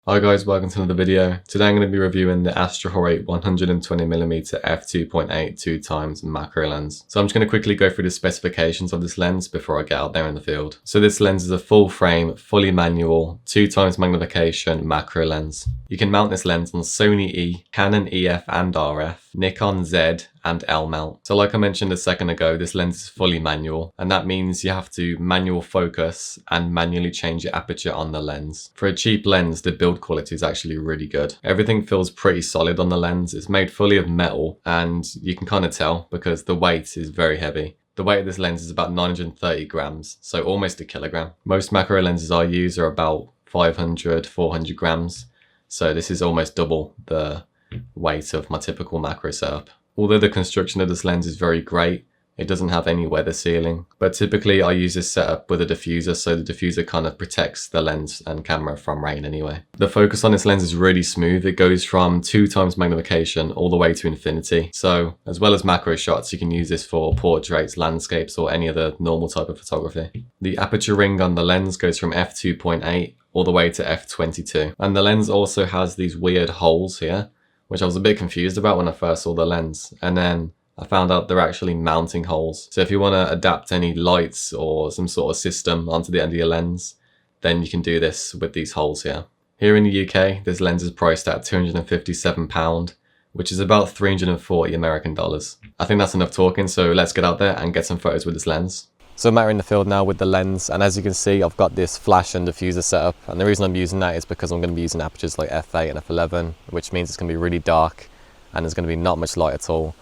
Hi guys, welcome to another video. Today I'm going to be reviewing the AstrHori 120mm f2.8 2x macro lens. So I'm just going to quickly go through the specifications of this lens before I get out there in the field. So this lens is a full frame, fully manual, 2x magnification macro lens. You can mount this lens on Sony E, Canon EF and RF, Nikon Z and L mount. So like I mentioned a second ago, this lens is fully manual, and that means you have to manual focus and manually change your aperture on the lens. For a cheap lens, the build quality is actually really good. Everything feels pretty solid on the lens. It's made fully of metal, and you can kind of tell because the weight is very heavy. The weight of this lens is about 930 grams, so almost a kilogram. Most macro lenses I use are about 500, 400 grams. So this is almost double the weight of my typical macro setup. Although the construction of this lens is very great, it doesn't have any weather sealing. But typically I use this setup with a diffuser, so the diffuser kind of protects the lens and camera from rain anyway. The focus on this lens is really smooth. It goes from 2x magnification all the way to infinity. So as well as macro shots, you can use this for portraits, landscapes, or any other normal type of photography. The aperture ring on the lens goes from f2.8 all the way to f22. And the lens also has these weird holes here, which I was a bit confused about when I first saw the lens. And then I found out they're actually mounting holes. So if you want to adapt any lights or some sort of system onto the end of your lens, then you can do this with these holes here. Here in the UK, this lens is priced at £257, which is about 340 American dollars. I think that's enough talking, so let's get out there and get some photos with this lens. So I'm out in the field now with the lens, and as you can see, I've got this flash and diffuser setup, and the reason I'm using that is because I'm going to be using apertures like f8 and f11, which means it's going to be really dark and there's going to be not much light at all.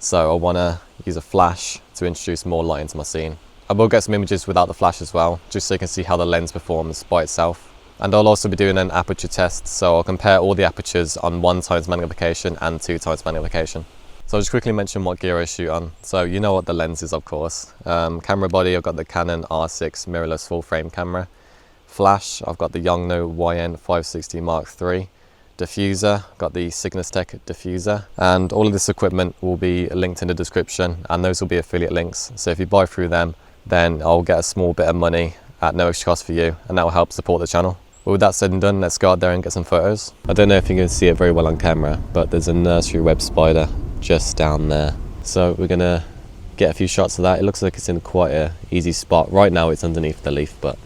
So I want to use a flash to introduce more light into my scene. I will get some images without the flash as well, just so you can see how the lens performs by itself. And I'll also be doing an aperture test, so I'll compare all the apertures on 1x magnification and 2x magnification. So I'll just quickly mention what gear I shoot on. So you know what the lens is, of course. Camera body, I've got the Canon R6 mirrorless full frame camera. Flash, I've got the Yongnuo YN560 Mark III. Diffuser, got the Cygnus Tech diffuser. And all of this equipment will be linked in the description, and those will be affiliate links. So if you buy through them, then I'll get a small bit of money at no extra cost for you, and that will help support the channel. But with that said and done, let's go out there and get some photos. I don't know if you can see it very well on camera, but there's a nursery web spider just down there. So we're gonna get a few shots of that. It looks like it's in quite a easy spot. Right now it's underneath the leaf, but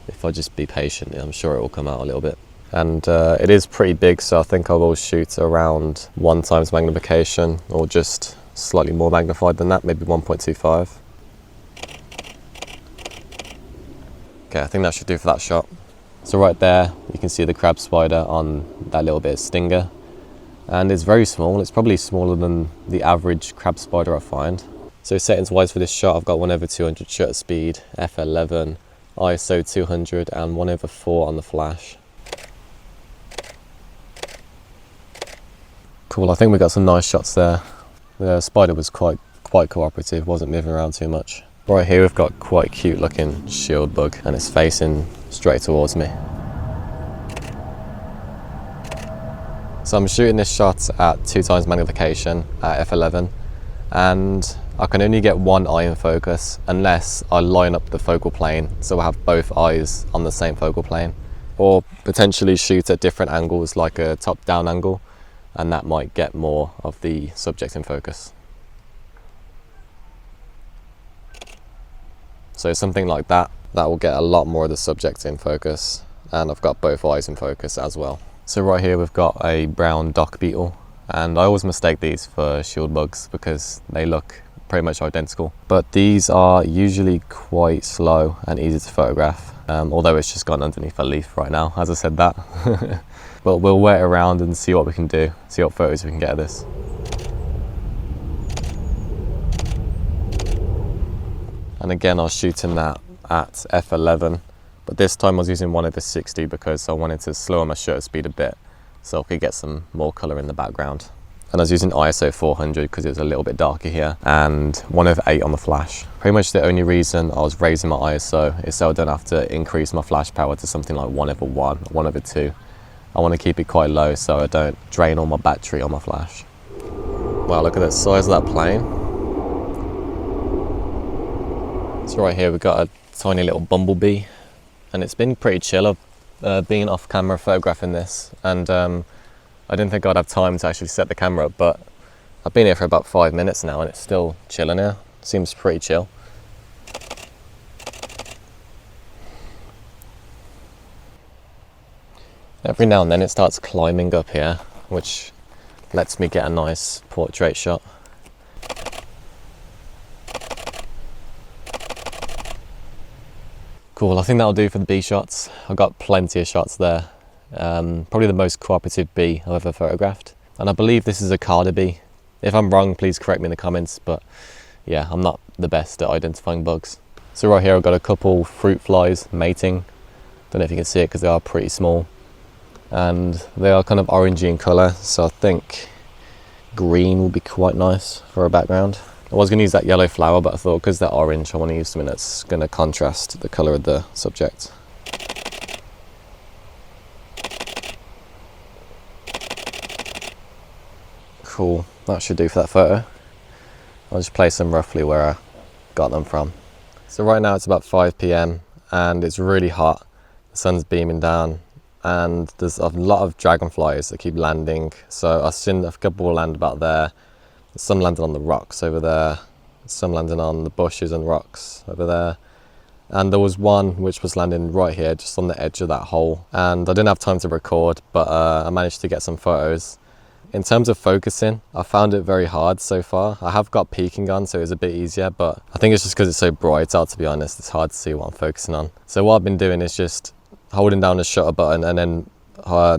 if I just be patient, I'm sure it will come out a little bit. And it is pretty big, so I think I will shoot around 1x magnification, or just slightly more magnified than that, maybe 1.25. Okay, I think that should do for that shot. So right there, you can see the crab spider on that little bit of stinger. And it's very small. It's probably smaller than the average crab spider I find. So settings wise for this shot, I've got 1/200 shutter speed, f11, ISO 200 and 1/4 on the flash. Cool, I think we got some nice shots there. The spider was quite cooperative, wasn't moving around too much. Right here we've got quite a cute looking shield bug, and it's facing straight towards me. So I'm shooting this shot at 2x magnification at f11, and I can only get one eye in focus unless I line up the focal plane, so I have both eyes on the same focal plane, or potentially shoot at different angles like a top-down angle, and that might get more of the subject in focus. So something like that will get a lot more of the subject in focus, and I've got both eyes in focus as well. So right here we've got a brown dock beetle, and I always mistake these for shield bugs because they look pretty much identical. But these are usually quite slow and easy to photograph, although it's just gone underneath a leaf right now, as I said that. But we'll wait around and see what we can do, see what photos we can get of this. And again, I was shooting that at f11. But this time I was using 1/60 because I wanted to slow my shutter speed a bit so I could get some more colour in the background. And I was using ISO 400 because it was a little bit darker here, and 1/8 on the flash. Pretty much the only reason I was raising my ISO is so I don't have to increase my flash power to something like 1/1, 1/2. I want to keep it quite low so I don't drain all my battery on my flash. Wow, look at the size of that plane. So right here we've got a tiny little bumblebee, and it's been pretty chill. I've being off camera photographing this, and I didn't think I'd have time to actually set the camera up, but I've been here for about 5 minutes now and it's still chilling here. Seems pretty chill. Every now and then it starts climbing up here, which lets me get a nice portrait shot. Cool, I think that'll do for the bee shots. I've got plenty of shots there. Probably the most cooperative bee I've ever photographed. And I believe this is a carder bee. If I'm wrong, please correct me in the comments, but yeah, I'm not the best at identifying bugs. So right here I've got a couple fruit flies mating. Don't know if you can see it because they are pretty small. And they are kind of orangey in colour, so I think green will be quite nice for a background. I was going to use that yellow flower, but I thought because they're orange, I want to use something that's going to contrast the colour of the subject. Cool, that should do for that photo. I'll just place them roughly where I got them from. So right now it's about 5 PM and it's really hot. The sun's beaming down and there's a lot of dragonflies that keep landing. So I've seen a couple land about there. Some landed on the rocks over there, some landed on the bushes and rocks over there, and there was one which was landing right here just on the edge of that hole, and I didn't have time to record, but I managed to get some photos. In terms of focusing, I found it very hard so far. I have got peaking on, so it was a bit easier, but I think it's just because it's so bright out, to be honest. It's hard to see what I'm focusing on. So what I've been doing is just holding down the shutter button and then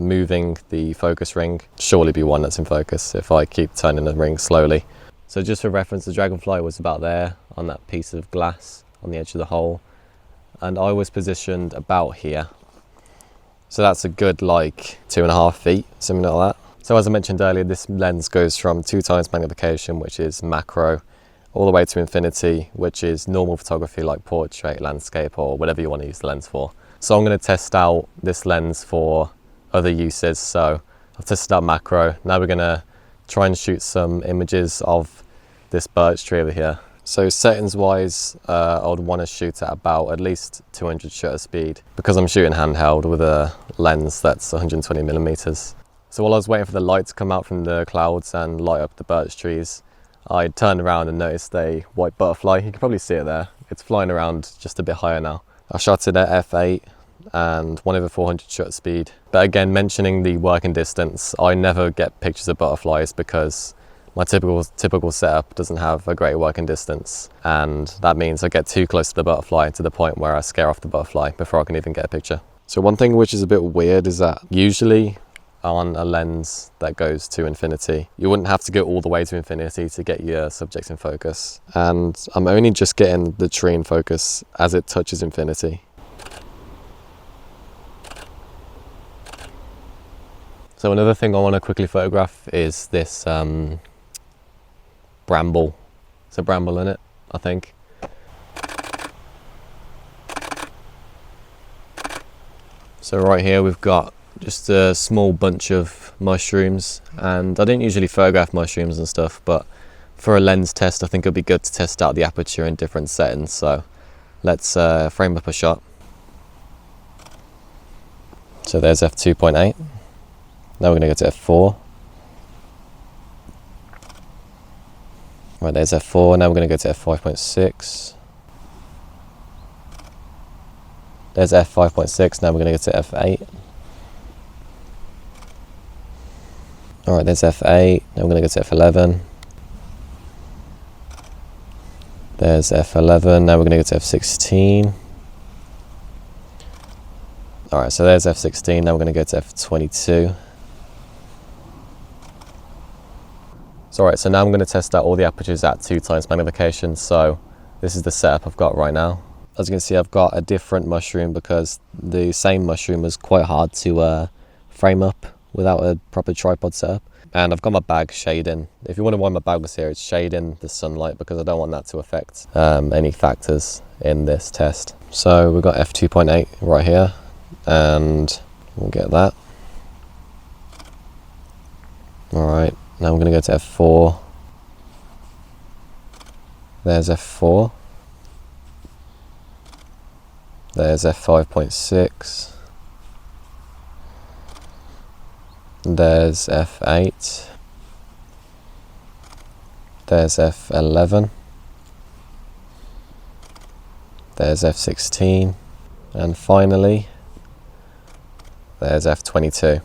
moving the focus ring. Surely be one that's in focus if I keep turning the ring slowly. So just for reference, the dragonfly was about there on that piece of glass on the edge of the hole, and I was positioned about here. So that's a good like 2.5 feet, something like that. So as I mentioned earlier, this lens goes from 2x magnification, which is macro, all the way to infinity, which is normal photography like portrait, landscape, or whatever you want to use the lens for. So I'm going to test out this lens for other uses. So I've tested out macro. Now we're going to try and shoot some images of this birch tree over here. So settings wise, I would want to shoot at about at least 200 shutter speed because I'm shooting handheld with a lens that's 120mm. So while I was waiting for the light to come out from the clouds and light up the birch trees, I turned around and noticed a white butterfly. You can probably see it there. It's flying around just a bit higher now. I shot it at f8 and 1/400 shutter speed. But again, mentioning the working distance, I never get pictures of butterflies because my typical setup doesn't have a great working distance, and that means I get too close to the butterfly to the point where I scare off the butterfly before I can even get a picture. So one thing which is a bit weird is that usually on a lens that goes to infinity, you wouldn't have to go all the way to infinity to get your subjects in focus, and I'm only just getting the tree in focus as it touches infinity. So another thing I want to quickly photograph is this bramble. It's a bramble in it, I think. So right here we've got just a small bunch of mushrooms, and I don't usually photograph mushrooms and stuff, but for a lens test I think it'll be good to test out the aperture in different settings. So let's frame up a shot. So there's f2.8. Now we're going to go to f4. Right, there's f4. Now we're going to go to f5.6. There's f5.6. Now we're going to go to f8. Alright, there's f8. Now we're going to go to f11. There's f11. Now we're going to go to f16. Alright, so there's f16. Now we're going to go to f22. Alright, so now I'm going to test out all the apertures at 2x magnification. So this is the setup I've got right now. As you can see, I've got a different mushroom because the same mushroom was quite hard to frame up without a proper tripod setup. And I've got my bag shading. If you wonder why my bag was here, it's shading the sunlight because I don't want that to affect any factors in this test. So we've got f2.8 right here, and we'll get that. Alright. Now I'm going to go to f4. There's f4. There's f5.6. There's f8. There's f11. There's f16. And finally, there's f22.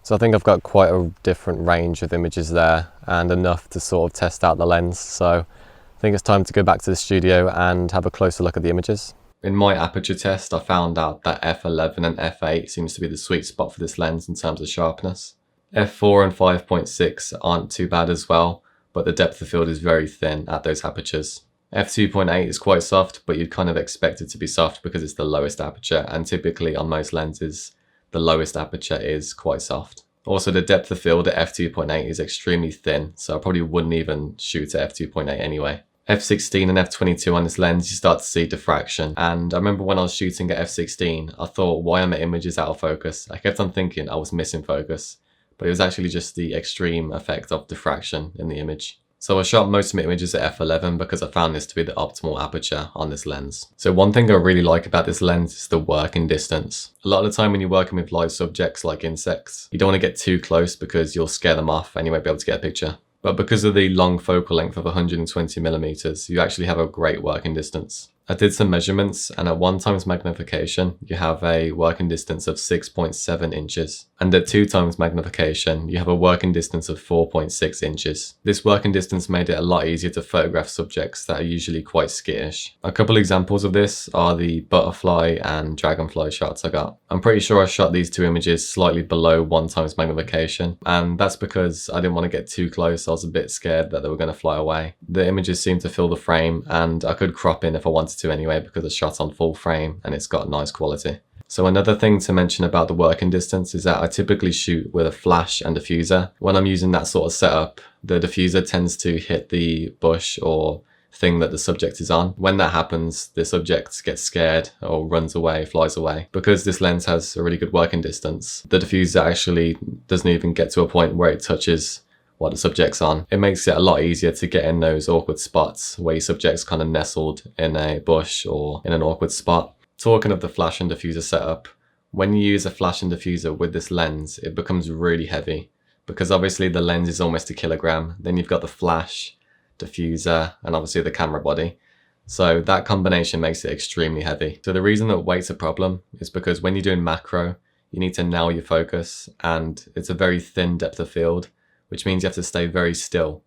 So I think I've got quite a different range of images there, and enough to sort of test out the lens. So I think it's time to go back to the studio and have a closer look at the images. In my aperture test, I found out that f11 and f8 seems to be the sweet spot for this lens in terms of sharpness. f4 and 5.6 aren't too bad as well, but the depth of field is very thin at those apertures. f2.8 is quite soft, but you'd kind of expect it to be soft because it's the lowest aperture, and typically on most lenses, the lowest aperture is quite soft. Also, the depth of field at f2.8 is extremely thin, so I probably wouldn't even shoot at f2.8 anyway. f16 and f22 on this lens, you start to see diffraction, and I remember when I was shooting at f16, I thought, why are my images out of focus? I kept on thinking I was missing focus, but it was actually just the extreme effect of diffraction in the image. So I shot most of my images at f11 because I found this to be the optimal aperture on this lens. So one thing I really like about this lens is the working distance. A lot of the time when you're working with live subjects like insects, you don't want to get too close because you'll scare them off and you won't be able to get a picture. But because of the long focal length of 120mm, you actually have a great working distance. I did some measurements, and at 1x magnification, you have a working distance of 6.7 inches. And at 2x magnification, you have a working distance of 4.6 inches. This working distance made it a lot easier to photograph subjects that are usually quite skittish. A couple examples of this are the butterfly and dragonfly shots I got. I'm pretty sure I shot these two images slightly below 1x magnification, and that's because I didn't want to get too close. I was a bit scared that they were going to fly away. The images seemed to fill the frame, and I could crop in if I wanted to anyway because it's shot on full frame and it's got nice quality. So another thing to mention about the working distance is that I typically shoot with a flash and diffuser. When I'm using that sort of setup, the diffuser tends to hit the bush or thing that the subject is on. When that happens, the subject gets scared or runs away, flies away. Because this lens has a really good working distance, the diffuser actually doesn't even get to a point where it touches what the subject's on. It makes it a lot easier to get in those awkward spots where your subject's kind of nestled in a bush or in an awkward spot. Talking of the flash and diffuser setup, when you use a flash and diffuser with this lens, it becomes really heavy because obviously the lens is almost 1 kilogram. Then you've got the flash, diffuser, and obviously the camera body. So that combination makes it extremely heavy. So the reason that weight's a problem is because when you're doing macro, you need to nail your focus, and it's a very thin depth of field, which means you have to stay very still.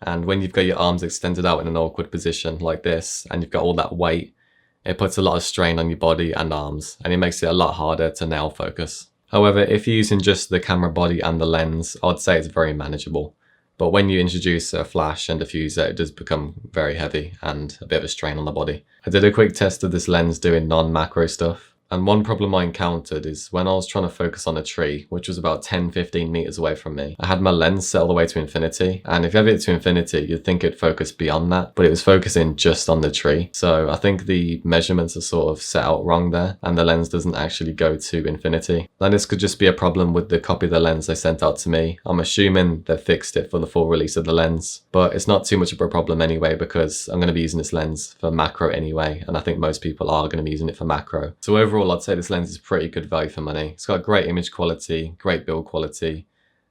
And when you've got your arms extended out in an awkward position like this, and you've got all that weight, it puts a lot of strain on your body and arms, and it makes it a lot harder to nail focus. However, if you're using just the camera body and the lens, I'd say it's very manageable. But when you introduce a flash and diffuser, it does become very heavy and a bit of a strain on the body. I did a quick test of this lens doing non-macro stuff. And one problem I encountered is when I was trying to focus on a tree, which was about 10-15 meters away from me, I had my lens set all the way to infinity. And if you have it to infinity, you'd think it'd focus beyond that, but it was focusing just on the tree. So I think the measurements are sort of set out wrong there, and the lens doesn't actually go to infinity. Now this could just be a problem with the copy of the lens they sent out to me. I'm assuming they fixed it for the full release of the lens, but it's not too much of a problem anyway because I'm going to be using this lens for macro anyway, and I think most people are going to be using it for macro. So overall, I'd say this lens is pretty good value for money. It's got great image quality, great build quality,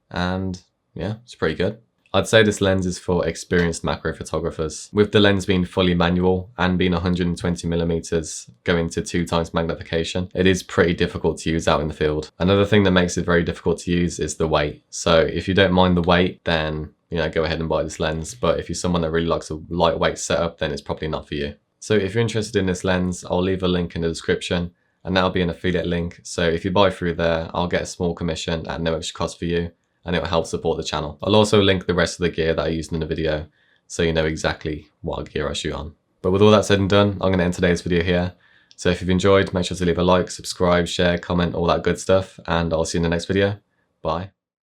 and yeah, it's pretty good. I'd say this lens is for experienced macro photographers. With the lens being fully manual and being 120mm going to 2x magnification, it is pretty difficult to use out in the field. Another thing that makes it very difficult to use is the weight. So if you don't mind the weight, then go ahead and buy this lens. But if you're someone that really likes a lightweight setup, then it's probably not for you. So if you're interested in this lens, I'll leave a link in the description, and that'll be an affiliate link. So if you buy through there, I'll get a small commission at no extra cost for you, and it will help support the channel. I'll also link the rest of the gear that I used in the video, so you know exactly what gear I shoot on. But with all that said and done, I'm going to end today's video here. So if you've enjoyed, make sure to leave a like, subscribe, share, comment, all that good stuff, and I'll see you in the next video. Bye.